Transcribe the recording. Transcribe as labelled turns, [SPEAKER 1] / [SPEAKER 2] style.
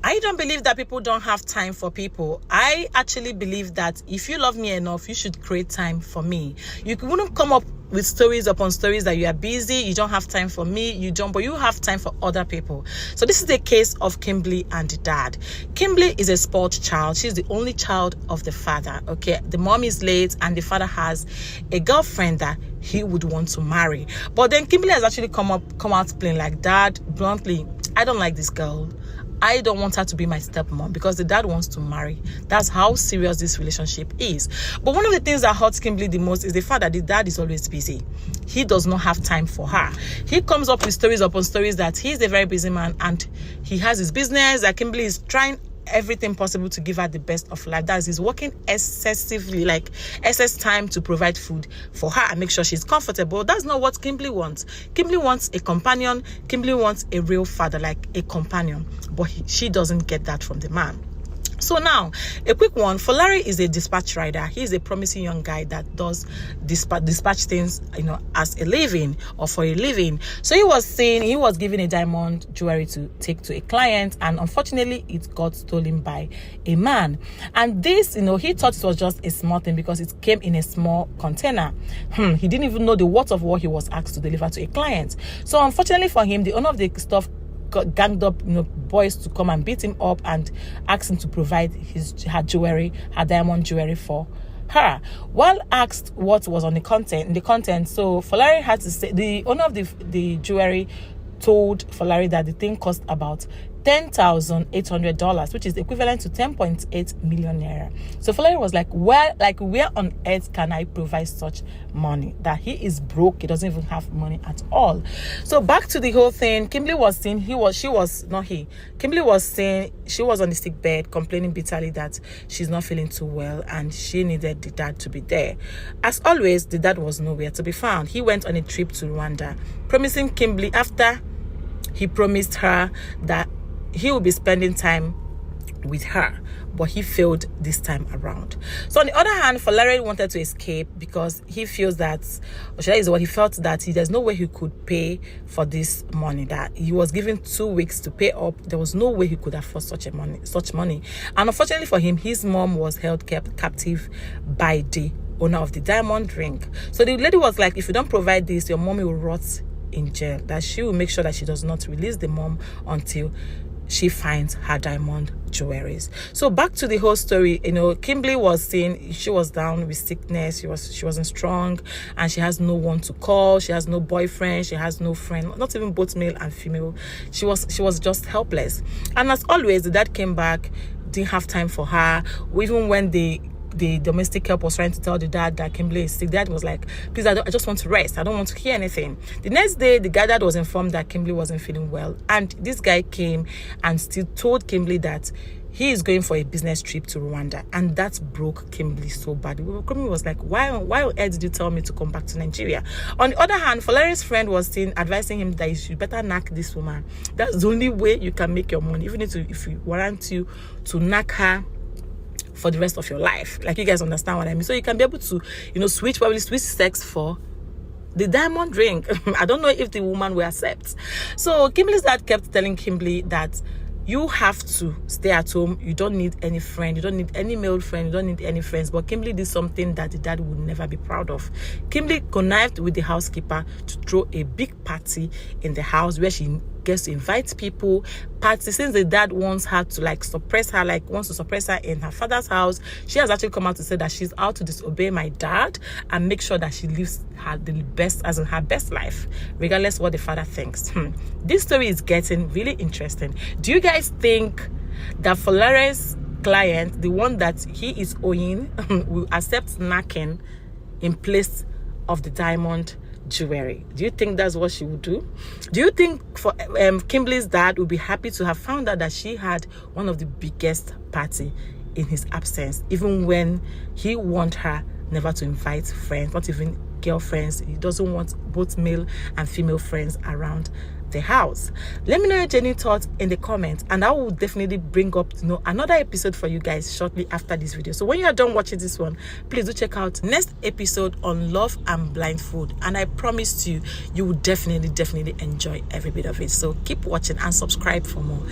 [SPEAKER 1] I don't believe that people don't have time for people. I actually believe that if you love me enough, you should create time for me. You wouldn't come up with stories upon stories that you are busy, you don't have time for me, but you have time for other people. So this is the case of Kimberly and the dad. Kimberly is a spoiled child. She's the only child of the father. Okay, the mom is late and the father has a girlfriend that he would want to marry. But then Kimberly has actually come out plain like, Dad, bluntly, I don't like this girl. I don't want her to be my stepmom because the dad wants to marry. That's how serious this relationship is. But one of the things that hurts Kimberly the most is the fact that the dad is always busy. He does not have time for her. He comes up with stories upon stories that he's a very busy man and he has his business, that Kimberly is trying everything possible to give her the best of life. That is, he's working excessively, like excess time to provide food for her and make sure she's comfortable. That's not what Kimberly wants. Kimberly wants a companion. Kimberly wants a real father, like a companion. But she doesn't get that from the man. So now, a quick one. Larry is a dispatch rider. He's a promising young guy that does dispatch things, as a living or for a living. So he was given a diamond jewelry to take to a client, and unfortunately, it got stolen by a man. And this, he thought it was just a small thing because it came in a small container. He didn't even know the worth of what he was asked to deliver to a client. So unfortunately for him, the owner of the stuff ganged up boys to come and beat him up and ask him to provide her diamond jewelry for her. While asked what was on the content, so Larry had to say, the owner of the jewelry told Larry that the thing cost about $10,800, which is equivalent to 10.8 million naira. So Larry was like, where on earth can I provide such money? That he is broke, he doesn't even have money at all. So back to the whole thing, Kimberly was saying Kimberly was saying she was on the sick bed, complaining bitterly that she's not feeling too well and she needed the dad to be there. As always, the dad was nowhere to be found. He went on a trip to Rwanda, promising Kimberly, after he promised her that he will be spending time with her, but he failed this time around. So on the other hand, Larry wanted to escape because he feels that, he felt that there's no way he could pay for this money, that he was given 2 weeks to pay up. There was no way he could afford such money. And unfortunately for him, his mom was kept captive by the owner of the diamond ring. So the lady was like, if you don't provide this, your mommy will rot in jail, that she will make sure that she does not release the mom until she finds her diamond jewelries. So back to the whole story, Kimberly was saying she was down with sickness, she wasn't strong, and she has no one to call, she has no boyfriend, she has no friend, not even both male and female. She was just helpless. And as always, the dad came back, didn't have time for her. Even when the domestic help was trying to tell the dad that Kimberly is sick, the dad was like, please, I just want to rest, I don't want to hear anything. The next day, the dad was informed that Kimberly wasn't feeling well, and this guy came and still told Kimberly that he is going for a business trip to Rwanda, and that broke Kimberly so badly. Kimberly was like, why on earth did you tell me to come back to Nigeria? On the other hand, Larry's friend was advising him that you should better knack this woman. That's the only way you can make your money, even if you want to knack her for the rest of your life. Like, you guys understand what I mean? So you can be able to, switch sex for the diamond ring. I don't know if the woman will accept. So Kimberly's dad kept telling Kimberly that you have to stay at home. You don't need any friend. You don't need any male friend. You don't need any friends. But Kimberly did something that the dad would never be proud of. Kimberly connived with the housekeeper to throw a big party in the house where she gets to invite people. Party, since the dad wants her to suppress her, wants to suppress her in her father's house, she has actually come out to say that she's out to disobey my dad and make sure that she lives her best life, regardless what the father thinks. This story is getting really interesting. Do you guys think that Larry's client, the one that he is owing, will accept knacking in place of the diamond jewelry? Do you think that's what she would do? Do you think Kimberly's dad would be happy to have found out that she had one of the biggest party in his absence, even when he warned her never to invite friends, not even girlfriends? He doesn't want both male and female friends around the house. Let me know your genuine thoughts in the comments, and I will definitely bring up another episode for you guys shortly after this video. So when you are done watching this one, please do check out next episode on love and blindfold, and I promise you will definitely enjoy every bit of it. So keep watching and subscribe for more.